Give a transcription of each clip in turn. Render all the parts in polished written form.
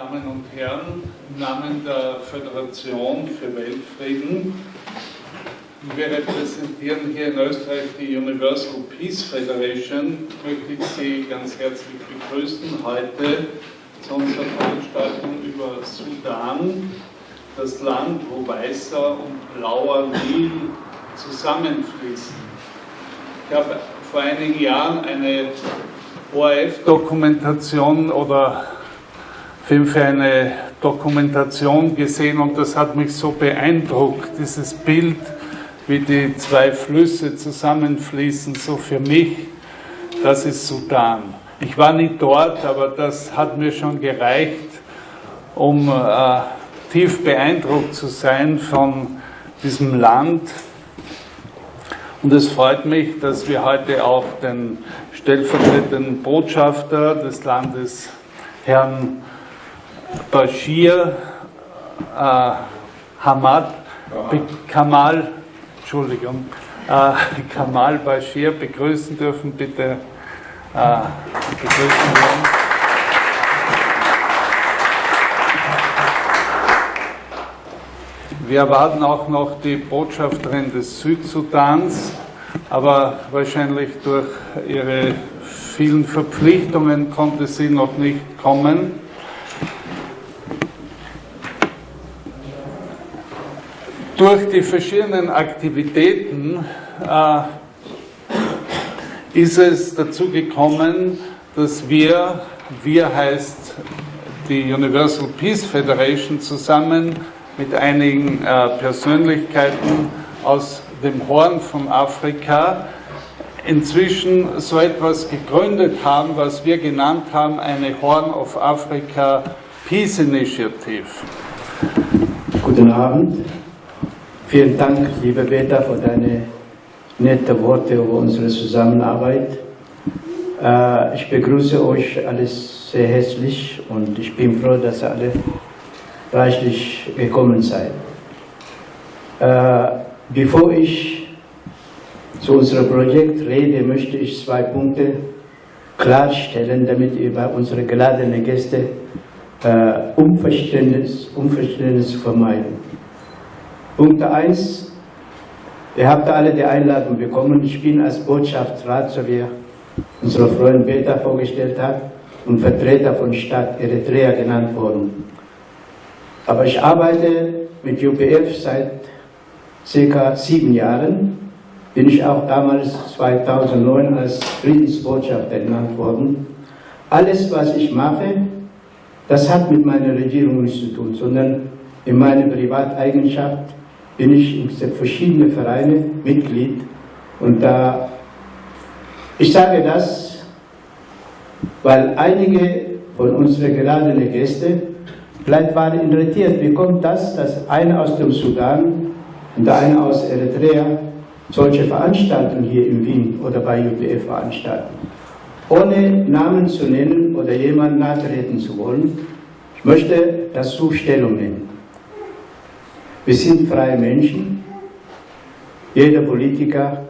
Damen und Herren, im Namen der Föderation für Weltfrieden, wir repräsentieren hier in Österreich die Universal Peace Federation, möchte ich Sie ganz herzlich begrüßen heute zu unserer Veranstaltung über Sudan, das Land, wo weißer und blauer Nil zusammenfließen. Ich habe vor einigen Jahren eine ORF-Dokumentation oder Film für eine Dokumentation gesehen und das hat mich so beeindruckt, dieses Bild, wie die zwei Flüsse zusammenfließen, so für mich, das ist Sudan. Ich war nicht dort, aber das hat mir schon gereicht, um tief beeindruckt zu sein von diesem Land. Und es freut mich, dass wir heute auch den stellvertretenden Botschafter des Landes, Herrn Bashir Kamal Bashir begrüßen dürfen. Bitte begrüßen wir uns. Wir erwarten auch noch die Botschafterin des Südsudans, aber wahrscheinlich durch ihre vielen Verpflichtungen konnte sie noch nicht kommen. Durch die verschiedenen Aktivitäten ist es dazu gekommen, dass wir heißt die Universal Peace Federation, zusammen mit einigen Persönlichkeiten aus dem Horn von Afrika inzwischen so etwas gegründet haben, was wir genannt haben, eine Horn of Africa Peace Initiative. Guten Abend. Vielen Dank, lieber Peter, für deine netten Worte über unsere Zusammenarbeit. Ich begrüße euch alles sehr herzlich und ich bin froh, dass ihr alle reichlich gekommen seid. Bevor ich zu unserem Projekt rede, möchte ich zwei Punkte klarstellen, damit ihr bei unseren geladenen Gästen Unverständnis vermeiden. Punkt 1, ihr habt alle die Einladung bekommen. Ich bin als Botschaftsrat, so wie unser Freund Peter vorgestellt hat, und Vertreter von Stadt Eritrea genannt worden. Aber ich arbeite mit UPF seit ca. 7 Jahren. Bin ich auch damals 2009 als Friedensbotschafter genannt worden. Alles, was ich mache, das hat mit meiner Regierung nichts zu tun, sondern in meiner Privateigenschaft bin ich in verschiedenen Vereinen Mitglied. Und ich sage das, weil einige von unseren geladenen Gästen vielleicht waren irritiert, wie kommt das, dass einer aus dem Sudan und der eine aus Eritrea solche Veranstaltungen hier in Wien oder bei UPF veranstalten. Ohne Namen zu nennen oder jemandem nahtreten zu wollen, ich möchte dazu Stellung nehmen. Wir sind freie Menschen. Jeder Politiker,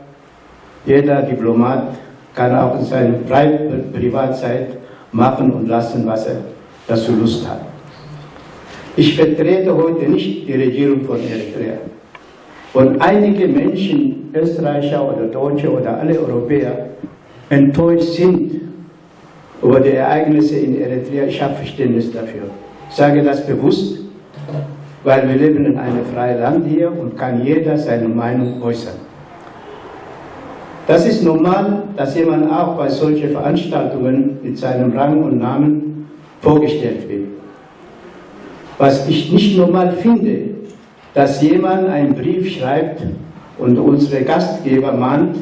jeder Diplomat kann auch in seiner Privatzeit machen und lassen, was er dazu Lust hat. Ich vertrete heute nicht die Regierung von Eritrea. Und einige Menschen, Österreicher oder Deutsche oder alle Europäer, enttäuscht sind über die Ereignisse in Eritrea. Ich habe Verständnis dafür. Ich sage das bewusst, weil wir leben in einem freien Land hier und kann jeder seine Meinung äußern. Das ist normal, dass jemand auch bei solchen Veranstaltungen mit seinem Rang und Namen vorgestellt wird. Was ich nicht normal finde, dass jemand einen Brief schreibt und unsere Gastgeber mahnt,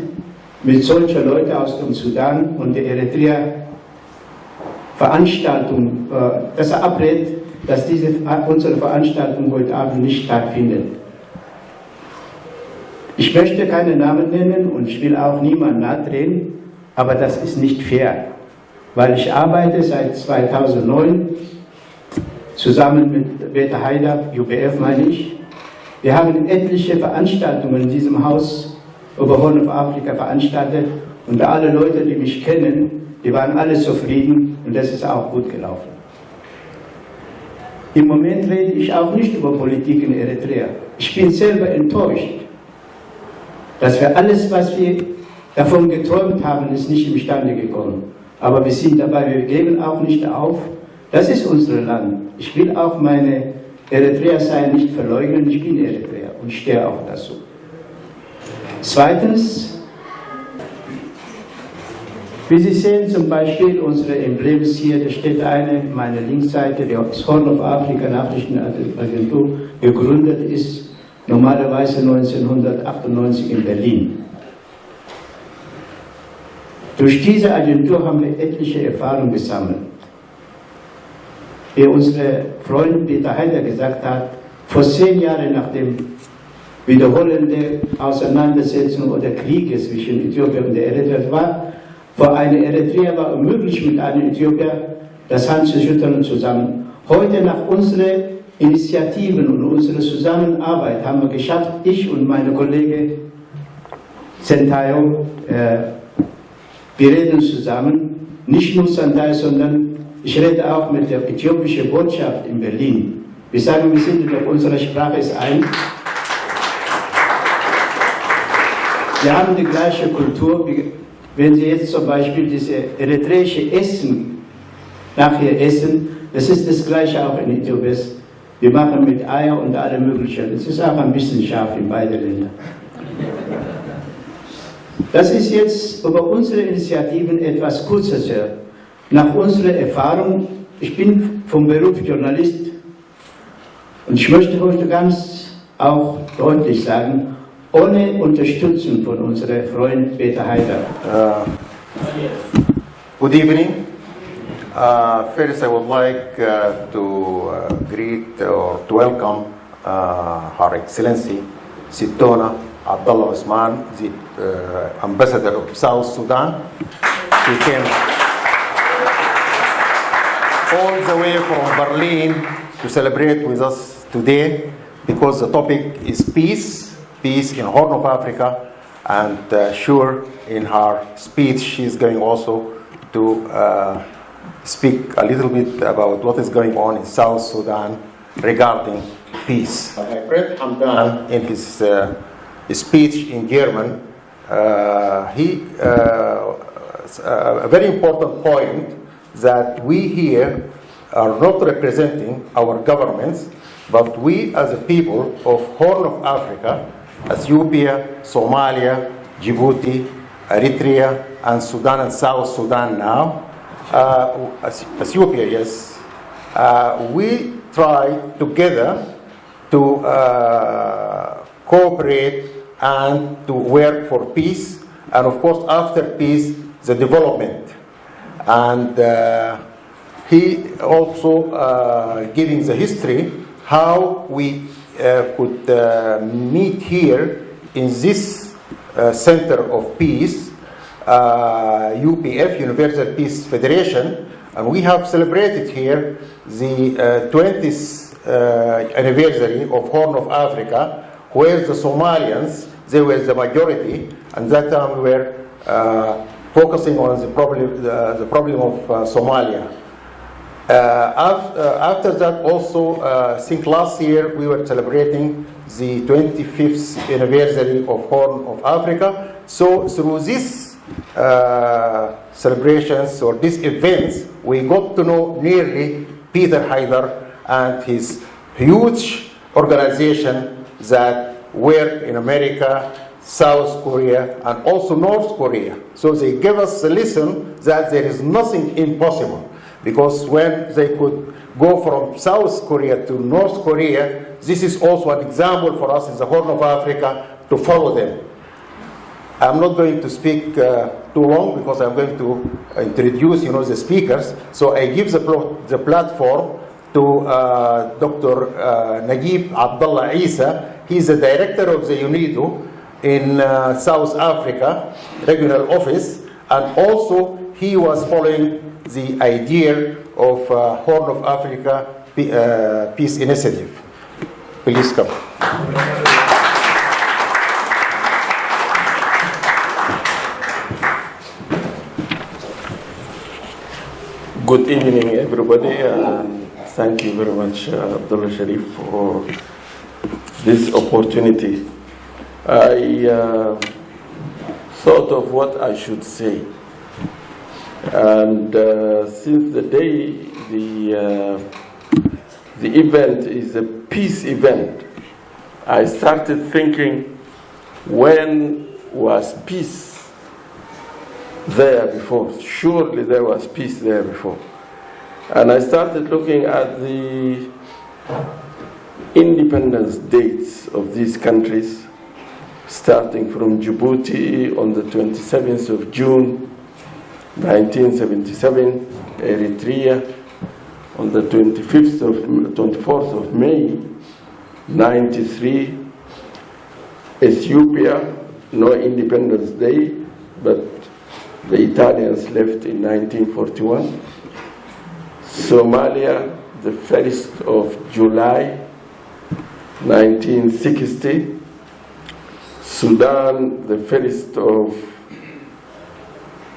mit solchen Leuten aus dem Sudan und der Eritrea Veranstaltung, dass er abrät, dass unsere Veranstaltung heute Abend nicht stattfindet. Ich möchte keine Namen nennen und ich will auch niemanden nahtreten, aber das ist nicht fair, weil ich arbeite seit 2009 zusammen mit Peter Haider, UPF meine ich. Wir haben etliche Veranstaltungen in diesem Haus über Horn of Africa veranstaltet und alle Leute, die mich kennen, die waren alle zufrieden und das ist auch gut gelaufen. Im Moment rede ich auch nicht über Politik in Eritrea. Ich bin selber enttäuscht, dass wir alles, was wir davon geträumt haben, ist nicht imstande gekommen. Aber wir sind dabei, wir geben auch nicht auf. Das ist unser Land. Ich will auch meine Eritrea sein nicht verleugnen, ich bin Eritrea und stehe auch dazu. Zweitens, wie Sie sehen, zum Beispiel unsere Embleme hier, da steht eine, meine Linksseite, die Horn of Africa Nachrichtenagentur gegründet ist, normalerweise 1998 in Berlin. Durch diese Agentur haben wir etliche Erfahrungen gesammelt. Wie unser Freund Peter Haider gesagt hat, vor 10 Jahren nach dem wiederholenden Auseinandersetzung oder Kriege zwischen Äthiopien und der Eritrea war, für eine Eritrea war unmöglich mit einem Äthiopier das Hand zu schütteln und zusammen. Heute nach unseren Initiativen und unserer Zusammenarbeit haben wir geschafft, ich und meine Kollege Zentayo, wir reden zusammen, nicht nur Zentayo, sondern ich rede auch mit der äthiopischen Botschaft in Berlin. Wir sagen, wir sind auf unserer Sprache ist ein. Wir haben die gleiche Kultur. Wenn Sie jetzt zum Beispiel diese eritreische Essen nachher essen, das ist das gleiche auch in Äthiopien. Wir machen mit Eier und allem Möglichen. Es ist auch ein bisschen scharf in beide Länder. Das ist jetzt über unsere Initiativen etwas Kurzes her. Nach unserer Erfahrung, ich bin vom Beruf Journalist und ich möchte heute ganz auch deutlich sagen, ohne Unterstützung von unserem Freund Peter Haider. Good evening. First, I would like to greet or to welcome Her Excellency Sitona Abdullah Osman, the Ambassador of South Sudan. He came all the way from Berlin to celebrate with us today because the topic is peace in Horn of Africa, and sure in her speech she's going also to speak a little bit about what is going on in South Sudan regarding peace. My friend Hamdan, in his speech in German, he a very important point that we here are not representing our governments, but we as a people of Horn of Africa, Ethiopia, Somalia, Djibouti, Eritrea, and Sudan and South Sudan now, Ethiopia, yes, we try together to cooperate and to work for peace, and of course after peace, the development. And he also giving the history how we could meet here in this center of peace, UPF, Universal Peace Federation, and we have celebrated here the 20th anniversary of Horn of Africa, where the Somalians, they were the majority, and that time we were focusing on the problem of Somalia. After that also, I think last year we were celebrating the 25th anniversary of Horn of Africa. So through these celebrations or these events, we got to know nearly Peter Haider and his huge organization that work in America, South Korea, and also North Korea. So they gave us a lesson that there is nothing impossible. Because when they could go from South Korea to North Korea, this is also an example for us in the Horn of Africa to follow them. I'm not going to speak too long because I'm going to introduce, the speakers. So I give the platform to Dr. Najib Abdullah Isa. He's the director of the UNIDO in South Africa regional office, and also he was following the idea of Horn of Africa Peace Initiative. Please come. Good evening, everybody, and Thank you very much, Abdullah Sharif, for this opportunity. I thought of what I should say. And since the day the event is a peace event, I started thinking, when was peace there before? Surely there was peace there before. And I started looking at the independence dates of these countries, starting from Djibouti on the 27th of June 1977, Eritrea on the 24th of May 93, Ethiopia, no Independence Day, but the Italians left in 1941. Somalia, the 1st of July 1960. Sudan, the 1st of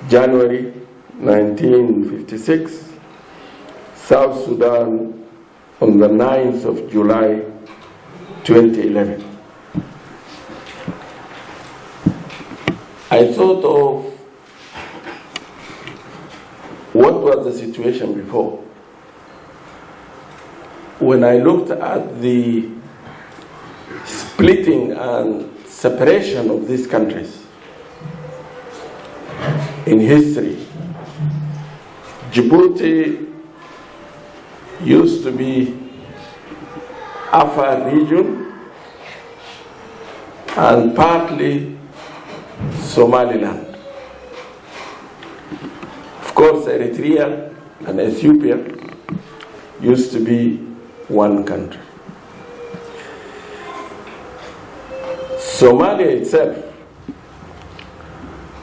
January 1956. South Sudan on the 9th of July 2011. I thought of what was the situation before. When I looked at the splitting and separation of these countries in history, Djibouti used to be Afar region and partly Somaliland. Of course, Eritrea and Ethiopia used to be one country. Somalia itself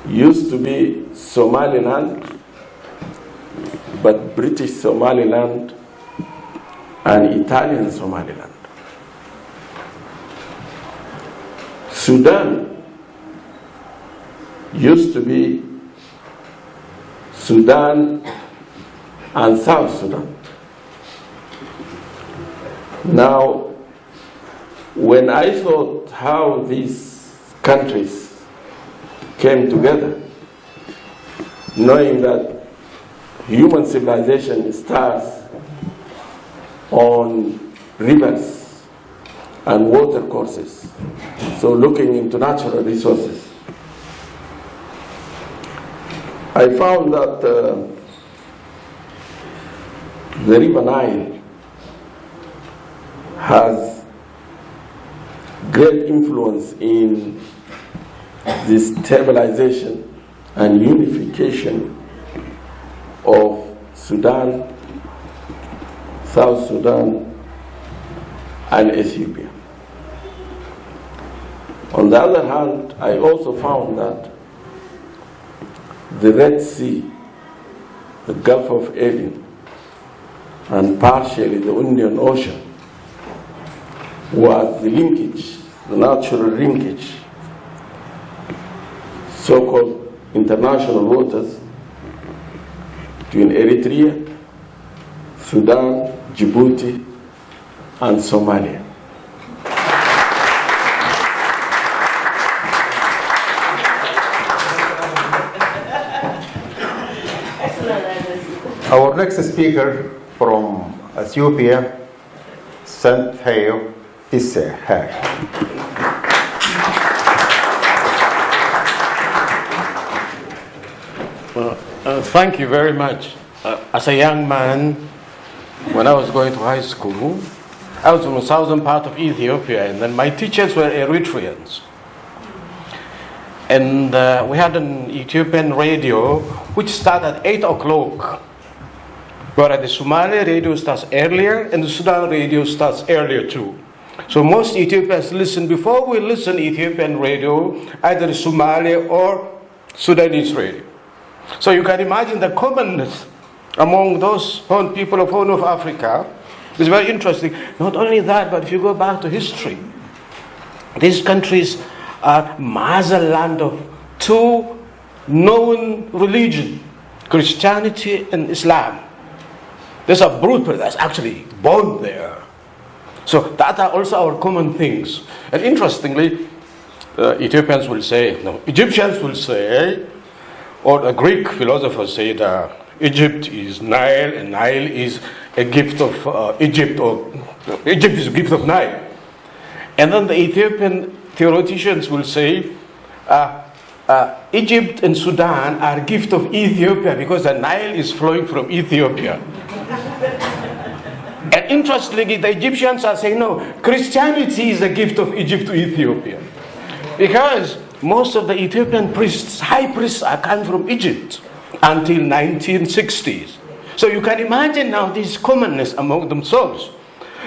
used to be Somaliland, but British Somaliland and Italian Somaliland. Sudan used to be Sudan and South Sudan. Now, when I thought how these countries came together, knowing that human civilization starts on rivers and water courses, so looking into natural resources, I found that the River Nile has great influence in the stabilization and unification of Sudan, South Sudan, and Ethiopia. On the other hand, I also found that the Red Sea, the Gulf of Aden, and partially the Indian Ocean was the linkage, the natural linkage, so-called international waters between Eritrea, Sudan, Djibouti, and Somalia. Our next speaker from Ethiopia, Santhayo Isseher. Thank you very much. As a young man, when I was going to high school, I was from the southern part of Ethiopia, and then my teachers were Eritreans. And we had an Ethiopian radio which started at 8 o'clock. But the Somali radio starts earlier, and the Sudan radio starts earlier too. So most Ethiopians listen, before we listen Ethiopian radio, either Somali or Sudanese radio. So you can imagine the commonness among those people of Horn of Africa is very interesting. Not only that, but if you go back to history, these countries are motherland of two known religions, Christianity and Islam. There's a brood that's actually born there. So that are also our common things. And interestingly, Ethiopians will say, no, Egyptians will say, or the Greek philosophers say that Egypt is Nile, and Nile is a gift of Egypt, or Egypt is a gift of Nile. And then the Ethiopian theoreticians will say, Egypt and Sudan are a gift of Ethiopia because the Nile is flowing from Ethiopia. And interestingly, the Egyptians are saying, no, Christianity is a gift of Egypt to Ethiopia. Because most of the Ethiopian priests, high priests, are coming from Egypt until 1960s. So you can imagine now this commonness among themselves.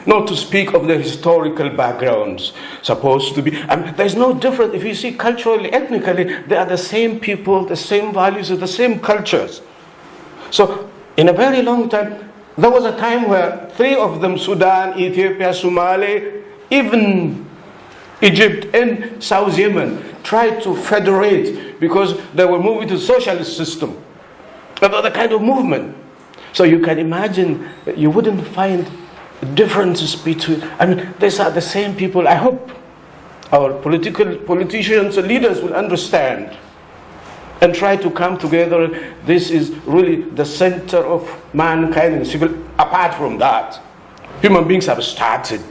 Not to speak of the historical backgrounds supposed to be. There's no difference. If you see culturally, ethnically, they are the same people, the same values, the same cultures. So in a very long time, there was a time where three of them, Sudan, Ethiopia, Somalia, even Egypt and South Yemen, tried to federate because they were moving to the socialist system. Another kind of movement. So you can imagine that you wouldn't find differences between, these are the same people. I hope our politicians and leaders will understand and try to come together. This is really the center of mankind and civil. Apart from that, human beings have started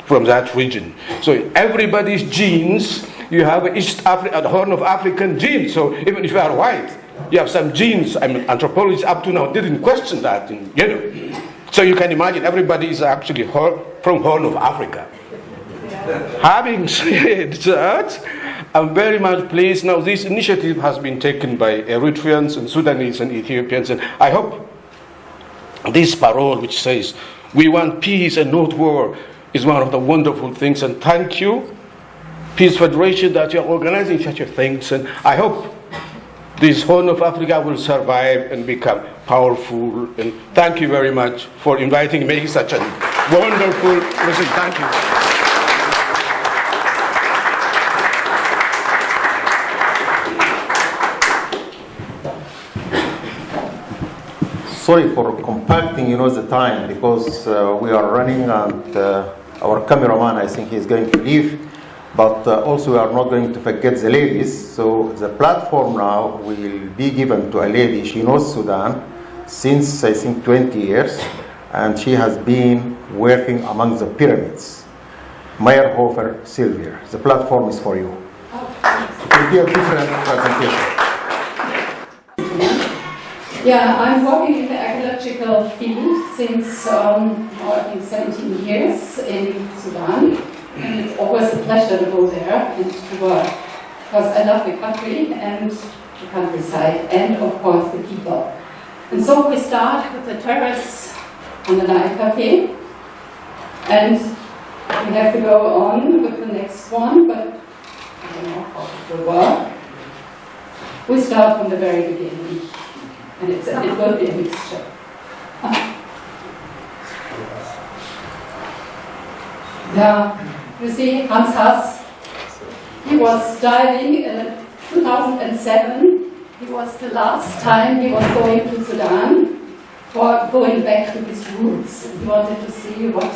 from that region. So everybody's genes, you have the Horn of African gene. So even if you are white, you have some genes. Anthropologists up to now didn't question that. So you can imagine everybody is actually from Horn of Africa. Having said that, I'm very much pleased. Now this initiative has been taken by Eritreans and Sudanese and Ethiopians, and I hope this parole which says we want peace and not war is one of the wonderful things. And thank you, Peace Federation, that you're organizing such a things. And I hope this Horn of Africa will survive and become powerful. And thank you very much for inviting me, making such a wonderful present. Thank you. Sorry for compacting, the time, because we are running, and our cameraman, I think he's going to leave. But also we are not going to forget the ladies. So the platform now will be given to a lady. She knows Sudan since, I think, 20 years. And she has been working among the pyramids. Meyerhofer Sylvia, the platform is for you. It will be a different presentation. Yeah, I'm working in the archaeological field since, I think, 17 years in Sudan. And it's always a pleasure to go there and to work, because I love the country and the countryside and, of course, the people. And so we start with the terrace on the Nile Cafe, and we have to go on with the next one, but I don't know how it will work. We start from the very beginning, and it will be a mixture. Yeah. You see, Hans Haas, he was diving in 2007. It was the last time he was going to Sudan for going back to his roots. He wanted to see what,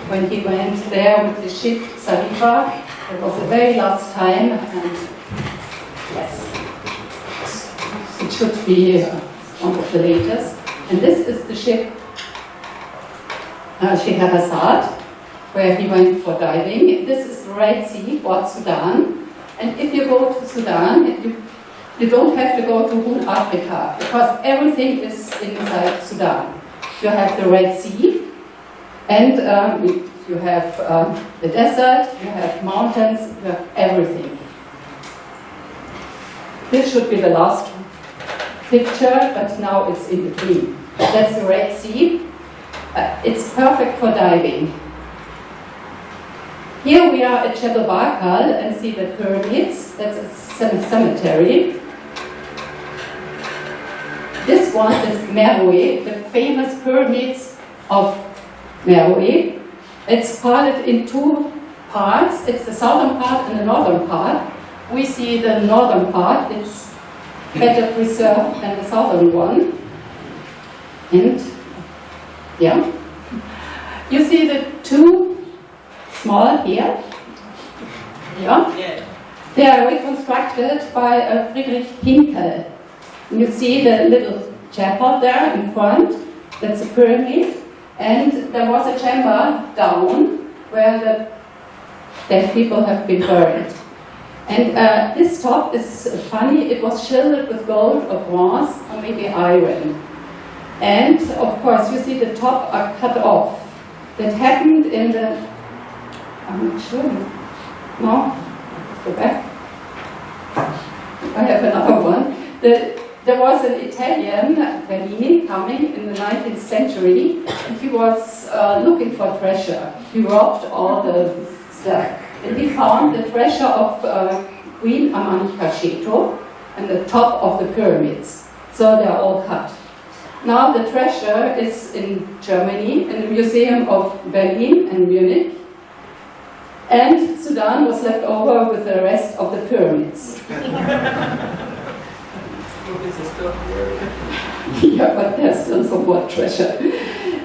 when he went there with the ship Sarifa, it was the very last time, and yes, it should be one of the latest. And this is the ship Scheherazade, where he went for diving. This is the Red Sea, Port Sudan. And if you go to Sudan, you don't have to go to Horn Africa, because everything is inside Sudan. You have the Red Sea, and you have the desert, you have mountains, you have everything. This should be the last picture, but now it's in between. That's the Red Sea. It's perfect for diving. Here we are at Jebel Barkal and see the pyramids. That's a cemetery. This one is Meroe, the famous pyramids of Meroe. It's parted in two parts. It's the southern part and the northern part. We see the northern part. It's better preserved than the southern one. And Yeah. You see the two small here? Yeah. They are reconstructed by Friedrich Pinkel. You see the little chapel there in front, that's a pyramid, and there was a chamber down where the dead people have been buried. And this top is funny, it was shielded with gold or bronze or maybe iron. And of course you see the top are cut off. That happened in the, I'm not sure, no, let's go back. I have another one. There was an Italian, Bellini, coming in the 19th century, and he was looking for treasure. He robbed all the stuff, and he found the treasure of Queen Amalia Ceto and the top of the pyramids. So they're all cut. Now the treasure is in Germany, in the Museum of Berlin and Munich, and Sudan was left over with the rest of the pyramids. Yeah, but there's still some more treasure.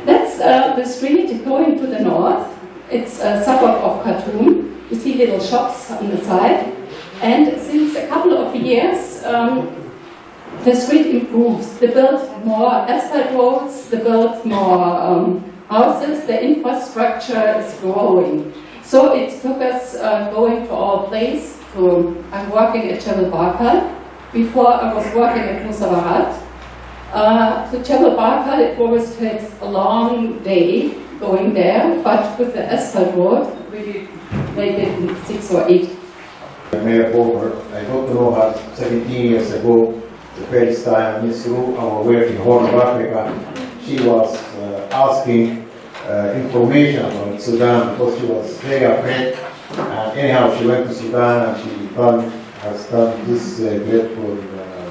That's the street going to the north. It's a suburb of Khartoum. You see little shops on the side. And since a couple of years, the street improves. They build more asphalt roads, they build more houses, the infrastructure is growing. So it took us going to our place. I'm working at Jebel Barkal. Before I was working at Musavarat. To Jebel Barkal it always takes a long day going there, but with the asphalt road we made it in 6 or 8. Mayor Bober, I got to know her 17 years ago, the first time through our work in Horn of Africa. She was asking information about Sudan because she was very afraid. And anyhow, she went to Sudan and she has done this grateful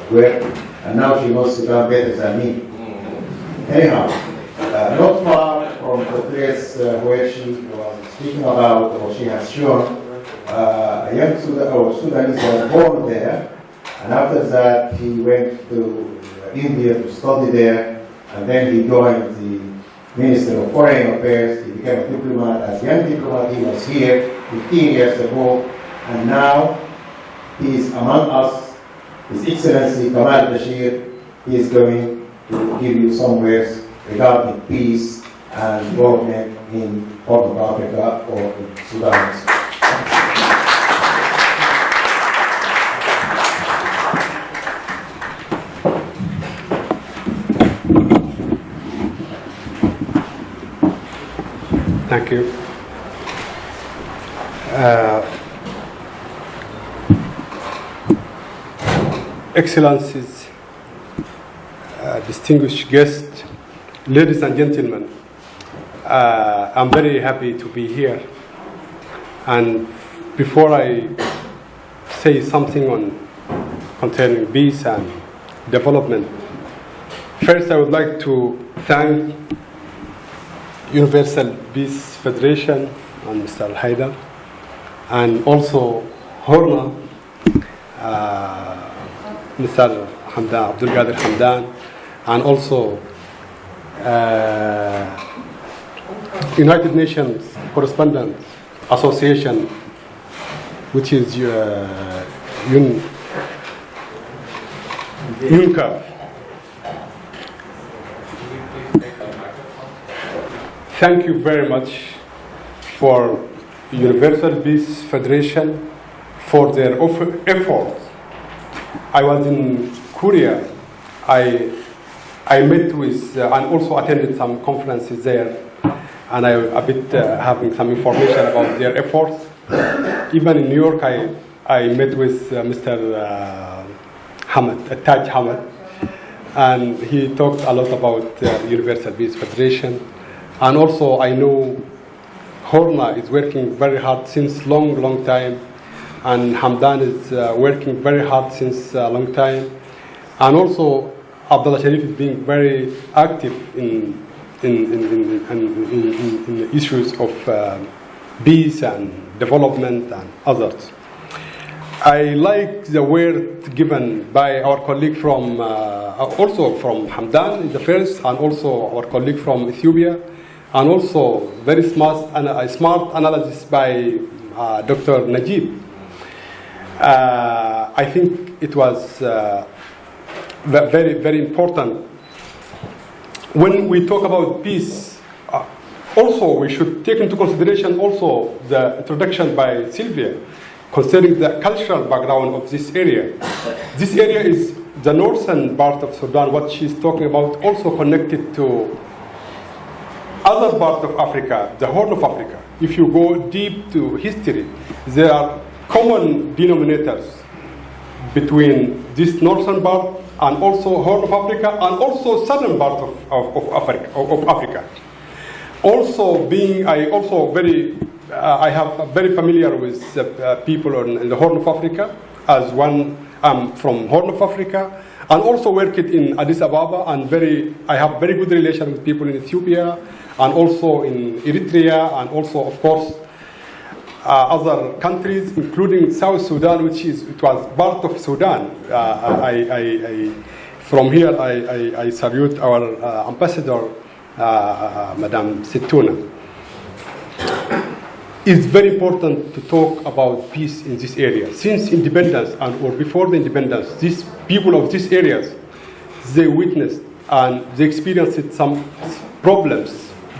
work, and now she knows Sudan better than me. Anyhow, not far from the place where she was speaking about, or she has shown, a young Sudanese was born there, and after that he went to India to study there, and then he joined the Ministry of Foreign Affairs. He became a diplomat. As a young diplomat, he was here 15 years ago, and now he is among us. His Excellency Kamal Bashir, he is going to give you some words regarding peace and development in Horn of Africa or in Sudan. Thank you. Excellencies, distinguished guests, ladies and gentlemen, I'm very happy to be here. And before I say something concerning peace and development, first I would like to thank Universal Peace Federation and Mr. Haidar, and also Horna, Mr. Hamdan, Abdul Qadir Hamdan, and also United Nations Correspondents Association, which is UNCAF. Thank you very much for Universal Peace Federation for their efforts. I was in Korea. I met with and also attended some conferences there, and I a bit having some information about their efforts. Even in New York, I met with Mr. Hamad, Taj Hamad, and he talked a lot about Universal Peace Federation. And also I know Horna is working very hard since long time, and Hamdan is working very hard since a long time. And also Abdullah Sharif is being very active in issues of peace and development and others. I like the word given by our colleague from, also from Hamdan in the first, and also our colleague from Ethiopia, and also very smart analysis by Dr. Najib. I think it was very, very important. When we talk about peace, also we should take into consideration also the introduction by Sylvia concerning the cultural background of this area. This area is the northern part of Sudan, what she's talking about, also connected to other part of Africa, the Horn of Africa. If you go deep to history, there are common denominators between this northern part and also Horn of Africa and also southern part of Africa. Also being, I have very familiar with people in the Horn of Africa, as one, I'm from Horn of Africa, and also worked in Addis Ababa, and I have very good relation with people in Ethiopia, and also in Eritrea, and also, of course, other countries, including South Sudan, it was part of Sudan. From here, I salute our ambassador, Madam Situna. It's very important to talk about peace in this area. Since independence or before the independence, these people of these areas, they witnessed and they experienced some problems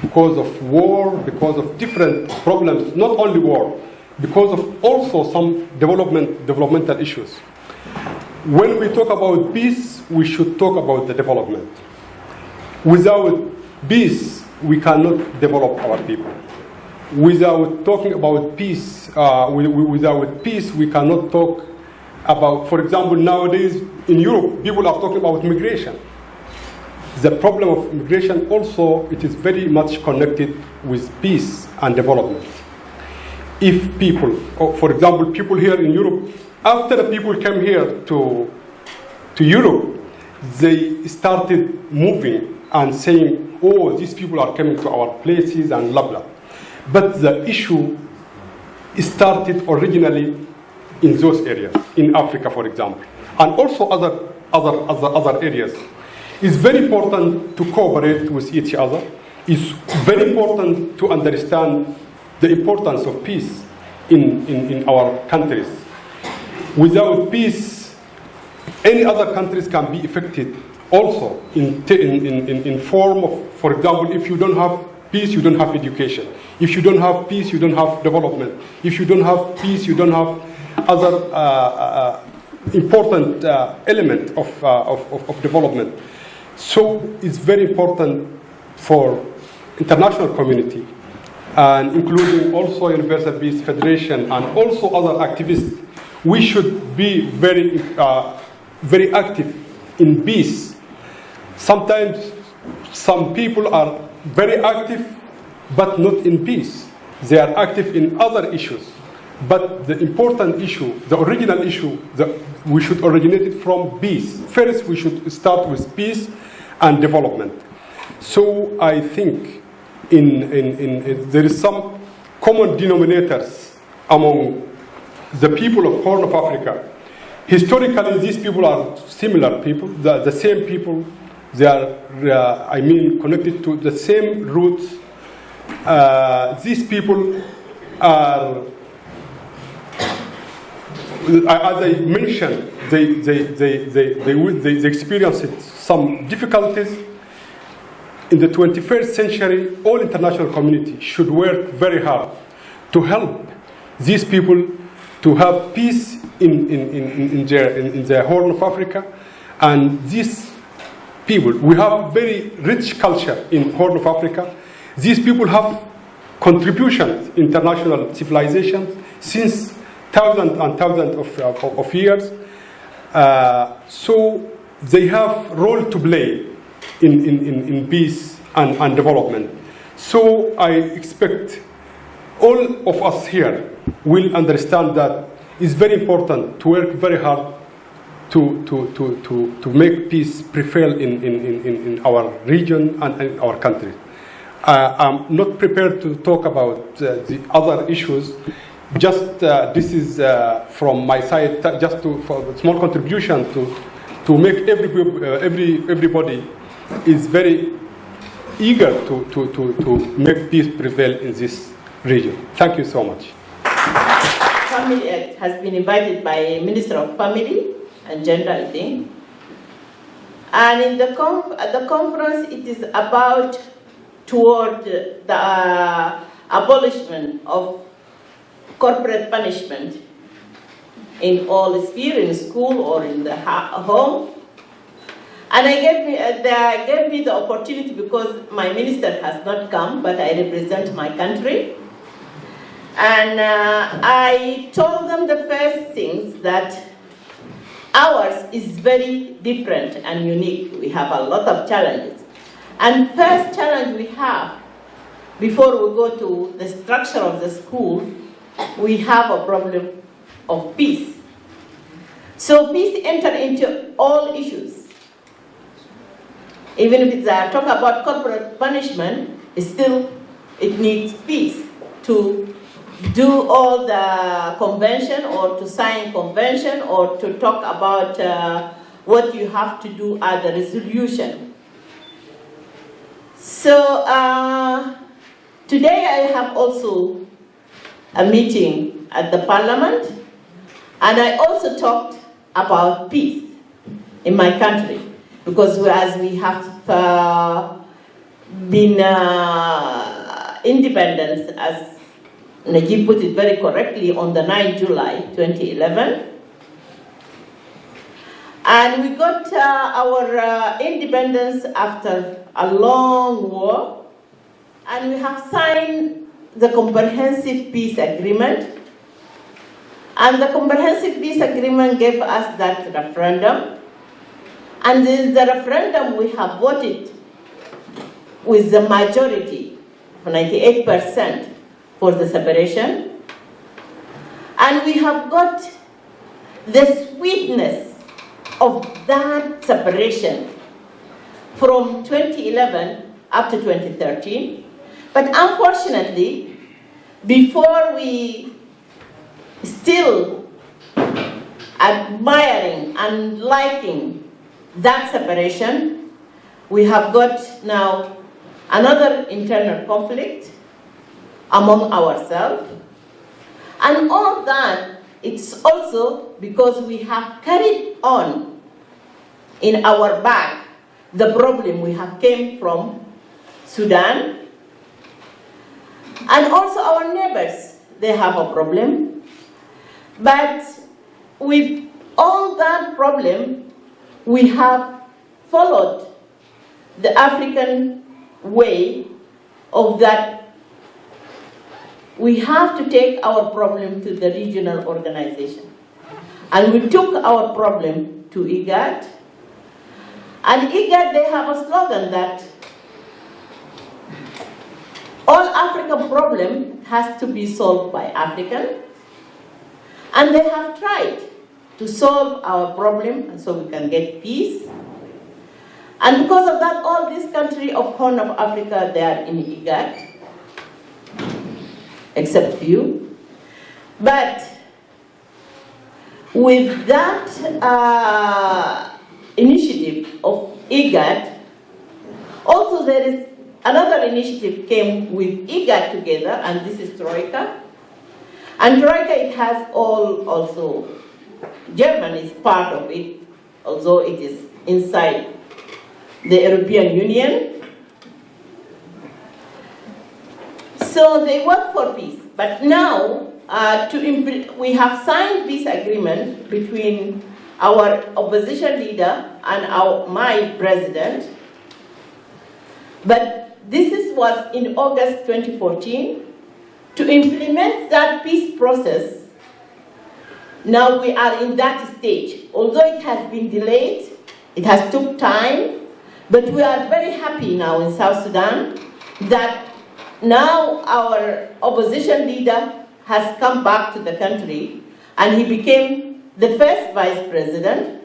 because of war, because of different problems, not only war, because of also some developmental issues. When we talk about peace, we should talk about the development. Without peace, we cannot develop our people. Without talking about peace, without peace, we cannot talk about, for example, nowadays in Europe, people are talking about migration. The problem of migration also, it is very much connected with peace and development. If people, for example, people here in Europe, after the people came here to Europe, they started moving and saying, oh, these people are coming to our places and blah, blah. But the issue started originally in those areas, in Africa, for example, and also other areas. It's very important to cooperate with each other. It's very important to understand the importance of peace in our countries. Without peace, any other countries can be affected also in form of, for example, if you don't have peace, you don't have education. If you don't have peace, you don't have development. If you don't have peace, you don't have other important element of development. So it's very important for international community, and including also Universal Peace Federation and also other activists. We should be very active in peace. Sometimes some people are very active, but not in peace. They are active in other issues. But the important issue, the original issue, we should originate it from peace. First, we should start with peace and development. So I think there is some common denominators among the people of Horn of Africa. Historically, these people are similar people, the same people. They are, connected to the same roots. These people are, as I mentioned, they experienced some difficulties. In the 21st century, all international community should work very hard to help these people to have peace in their Horn of Africa. And these people, we have very rich culture in Horn of Africa. These people have contributions in international civilization since thousands and thousands of years. So they have role to play in peace and development. So I expect all of us here will understand that it's very important to work very hard to make peace prevail in our region and in our country. I'm not prepared to talk about the other issues. This is from my side, just for a small contribution to make everybody is very eager to make peace prevail in this region. Thank you so much. Family Act has been invited by Minister of Family and Gender, I think. And in at the conference, it is about toward the abolishment of corporate punishment in all spheres, in school or in the home. And they gave me the opportunity, because my minister has not come, but I represent my country. And I told them the first things that ours is very different and unique. We have a lot of challenges. And first challenge we have, before we go to the structure of the school, we have a problem of peace. So peace enters into all issues. Even if it's talk about corporate punishment, it needs peace to do all the convention or to sign convention or to talk about what you have to do at the resolution. So today I have also a meeting at the parliament, and I also talked about peace in my country, because as we have been independent, as Najib put it very correctly, on the 9th July 2011. And we got our independence after a long war, and we have signed the Comprehensive Peace Agreement. And the Comprehensive Peace Agreement gave us that referendum. And in the referendum, we have voted with the majority, 98%, for the separation. And we have got the sweetness of that separation from 2011 up to 2013. But unfortunately, before we still admiring and liking that separation, we have got now another internal conflict among ourselves. And all that, it's also because we have carried on in our back the problem we have came from Sudan. And also our neighbors, they have a problem. But with all that problem, we have followed the African way of that we have to take our problem to the regional organization. And we took our problem to IGAD. And IGAD, they have a slogan that all African problem has to be solved by African. And they have tried to solve our problem so we can get peace. And because of that, all these countries of Horn of Africa, they are in IGAD, except few. But with that initiative of IGAD, also there is another initiative came with IGAD together, and this is Troika. And Troika, it has all also, Germany is part of it, although it is inside the European Union. So they work for peace. But now, we have signed peace agreement between our opposition leader and my president. But this was in August 2014. To implement that peace process, now we are in that stage. Although it has been delayed, it has took time, but we are very happy now in South Sudan that now our opposition leader has come back to the country, and he became the first vice president,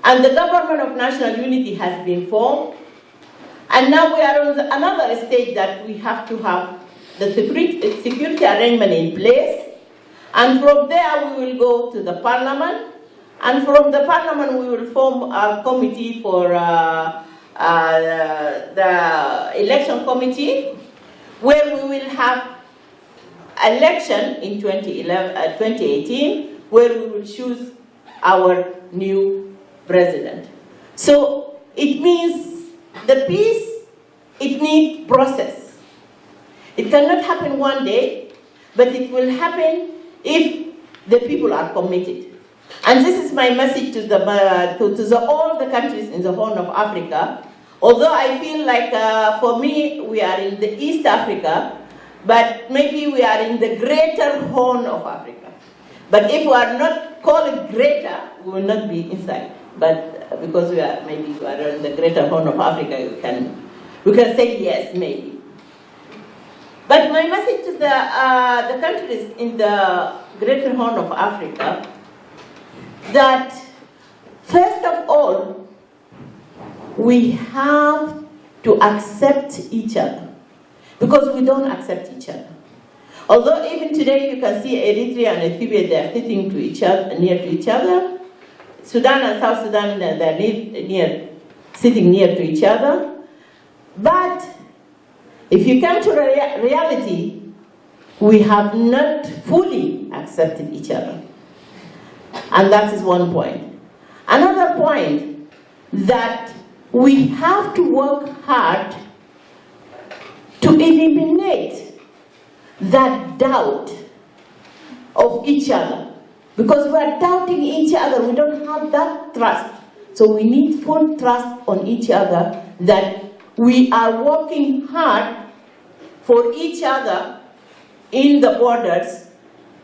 and the government of national unity has been formed. And now we are on another stage that we have to have the security arrangement in place And from there we will go to the parliament. And from the parliament we will form a committee for the election committee, where we will have election in 2018, where we will choose our new president. So it means the peace, it needs process. It cannot happen one day, but it will happen if the people are committed. And this is my message to all the countries in the Horn of Africa. Although I feel like for me, we are in the East Africa, but maybe we are in the greater Horn of Africa. But if we are not called greater, we will not be inside. But because we are in the greater Horn of Africa, we can say yes, maybe. But my message to the countries in the greater Horn of Africa, that first of all, we have to accept each other, because we don't accept each other. Although even today you can see Eritrea and Ethiopia, they are sitting to each other, near to each other. Sudan and South Sudan, they are sitting near to each other. But if you come to reality, we have not fully accepted each other. And that is one point. Another point, that we have to work hard to eliminate that doubt of each other. Because we are doubting each other, we don't have that trust. So we need full trust on each other, that we are working hard for each other in the borders,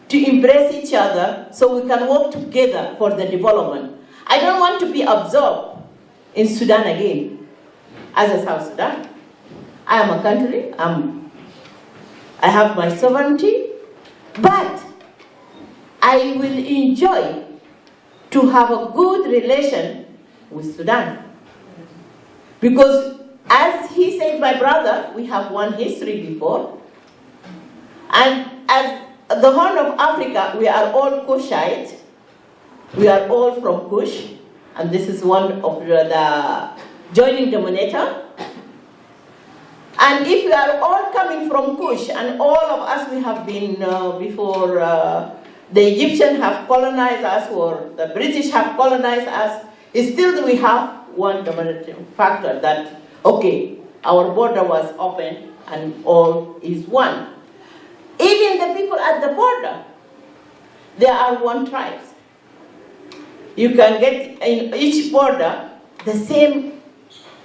to embrace each other so we can work together for the development. I don't want to be absorbed in Sudan again as a South Sudan. I am a country, I have my sovereignty, but I will enjoy to have a good relation with Sudan. Because as he said, my brother, we have one history before, and as the Horn of Africa, we are all Kushite. We are all from Kush, and this is one of the joining denominator. And if we are all coming from Kush, and all of us, we have been before the Egyptians have colonized us, or the British have colonized us, still we have one dominating factor, that, okay, our border was open and all is one. Even the people at the border, they are one tribe. You can get in each border the same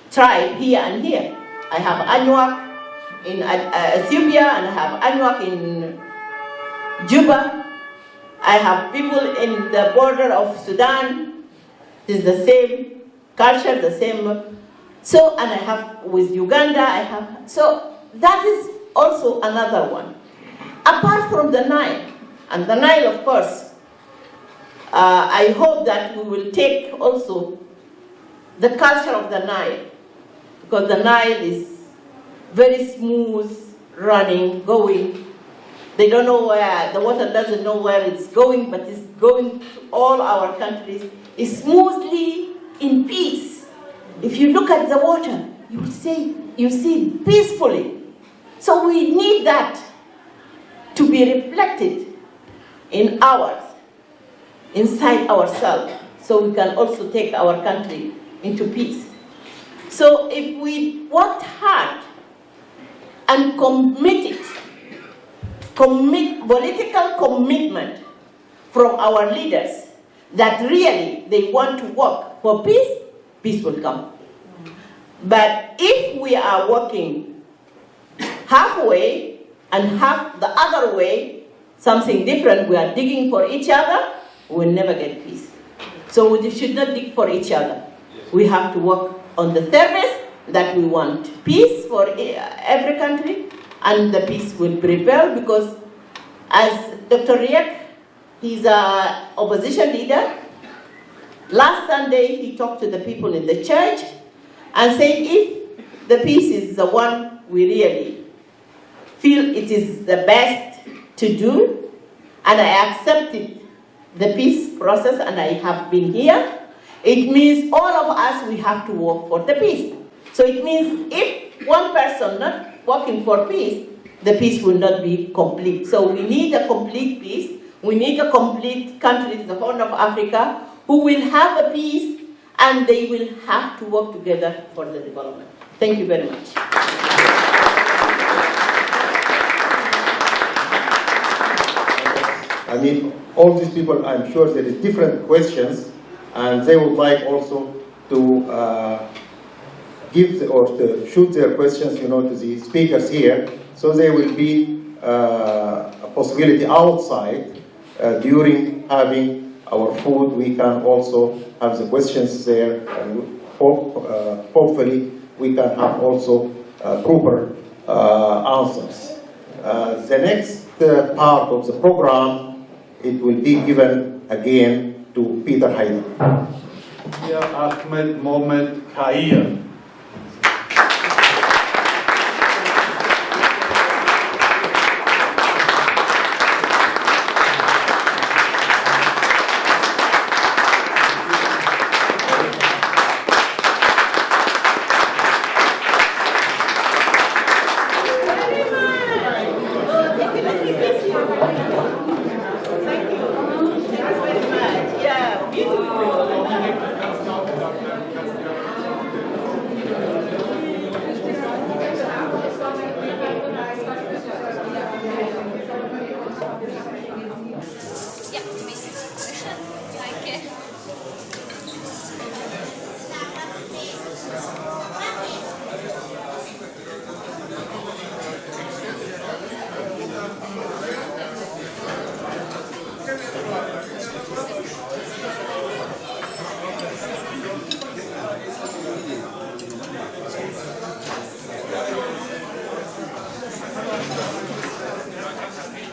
tribe here and here. I have Anuak in Ethiopia, and I have Anuak in Juba. I have people in the border of Sudan. It's the same culture, the same. So, and I have with Uganda, so that is also another one. Apart from the Nile, and the Nile, of course, I hope that we will take also the culture of the Nile, because the Nile is very smooth, running, going. They don't know where, the water doesn't know where it's going, but it's going to all our countries. It's smoothly in peace. If you look at the water, you will say, you see peacefully. So we need that to be reflected in ours, inside ourselves, so we can also take our country into peace. So if we worked hard and political commitment from our leaders, that really they want to work for peace, peace will come. But if we are working halfway, and half the other way, something different, we are digging for each other, we will never get peace. So we should not dig for each other. We have to work on the service that we want peace for every country, and the peace will prevail, because as Dr. Riek, he's an opposition leader. Last Sunday, he talked to the people in the church and said, if the peace is the one we really feel it is the best to do, and I accepted the peace process and I have been here, it means all of us, we have to work for the peace. So it means if one person not working for peace, the peace will not be complete. So we need a complete peace. We need a complete country, the Horn of Africa, who will have a peace and they will have to work together for the development. Thank you very much. I mean, all these people, I'm sure there is different questions, and they would like also to or to shoot their questions, to the speakers here. So there will be a possibility outside during having our food. We can also have the questions there, and hopefully we can have also proper answers. The next part of the program, it will be given again to Peter Haidar. Ahmed Mohamed Kair.